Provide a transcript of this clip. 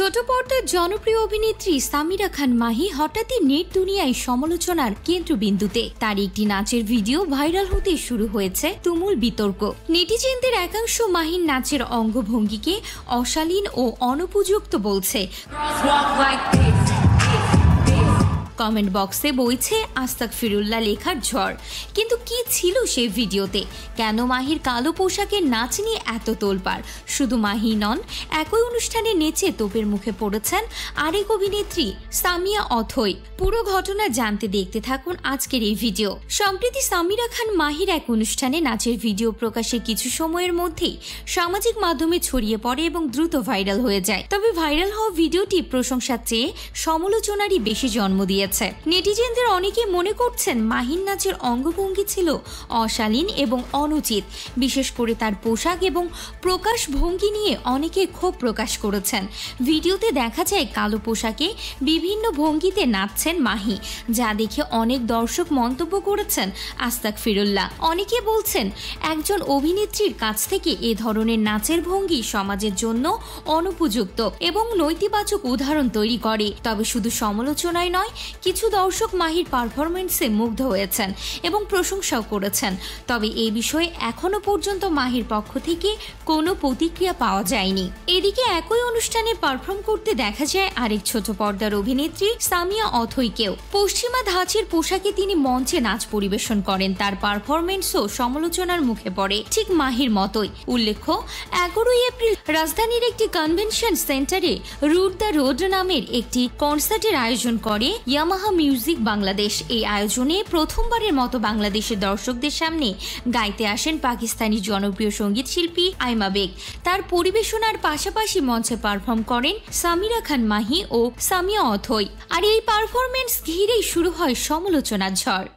ছোট পর্দার জনপ্রিয় অভিনেত্রী সামিরা খান মাহি হঠাৎই নেট দুনিয়ায় সমালোচনার কেন্দ্রবিন্দুতে। তার একটি নাচের ভিডিও ভাইরাল হতে শুরু হয়েছে তুমুল বিতর্ক। নেটিজেনদের একাংশ মাহির নাচের অঙ্গভঙ্গিকে অশালীন ও অনুপযুক্ত বলছে। কমেন্ট বক্সে বইছে আস্তাগফিরুল্লাহ লেখার ঝড়। কিন্তু কি ছিল সেই ভিডিওতে? কেন মাহির কালো পোশাকের নাচ নিয়ে এত তোলপাড়? শুধু মাহি নন, একই অনুষ্ঠানে নেচে তোপের মুখে পড়েছেন আরেক অভিনেত্রী সামিয়া অথই। পুরো ঘটনা জানতে দেখতে থাকুন আজকের এই ভিডিও। সম্প্রতি সামিরা খান মাহির এক অনুষ্ঠানে নাচের ভিডিও প্রকাশের কিছু সময়ের মধ্যেই সামাজিক মাধ্যমে ছড়িয়ে পড়ে এবং দ্রুত ভাইরাল হয়ে যায়। তবে ভাইরাল হওয়া ভিডিওটি প্রশংসার চেয়ে সমালোচনারই বেশি জন্ম দিয়েছে। নেটিজেনদের অনেকে মনে করছেন মাহির নাচের অঙ্গভঙ্গি ছিল অশালীন এবং অনুচিত। বিশেষ করে তার পোশাক এবং প্রকাশ ভঙ্গি নিয়ে অনেকে ক্ষোভ প্রকাশ করেছেন। ভিডিওতে দেখা যায় কালো পোশাকে বিভিন্ন ভঙ্গিতে নাচছেন মাহি, যা দেখে অনেক দর্শক মন্তব্য করেছেন আস্তাগফিরুল্লাহ। অনেকে বলছেন একজন অভিনেত্রীর কাছ থেকে এ ধরনের নাচের ভঙ্গি সমাজের জন্য অনুপযুক্ত এবং নৈতিবাচক উদাহরণ তৈরি করে। তবে শুধু সমালোচনায় নয়, কিছু দর্শক মাহির পারফরমেন্সে মুগ্ধ হয়েছেন এবং প্রশংসাও করেছেন। তবে এই বিষয়ে এখনো পর্যন্ত মাহির পক্ষ থেকে কোনো প্রতিক্রিয়া পাওয়া যায়নি। এদিকে একই অনুষ্ঠানে পারফর্ম করতে দেখা যায় আরেক ছোট পর্দার অভিনেত্রী সামিয়া অথইকেও। পশ্চিমা ধাঁচের পোশাকে তিনি মঞ্চে নাচ পরিবেশন করেন। তার পারফরমেন্সও সমালোচনার মুখে পড়ে, ঠিক মাহির মতোই। উল্লেখ্য, 11 এপ্রিল রাজধানীর একটি কনভেনশন সেন্টারে রুট দ্য রোড নামের একটি কনসার্টের আয়োজন করে ইয়ামাহা মিউজিক বাংলাদেশ। এই আয়োজনে প্রথমবারের মতো বাংলাদেশের দর্শকদের সামনে গাইতে আসেন পাকিস্তানি জনপ্রিয় সঙ্গীত শিল্পী আইমা বেগ। তার পরিবেশনার পাশাপাশি মঞ্চে পারফর্ম করেন সামিরা খান মাহি ও সামিয়া অথই। আর এই পারফরমেন্স ঘিরেই শুরু হয় সমালোচনার ঝড়।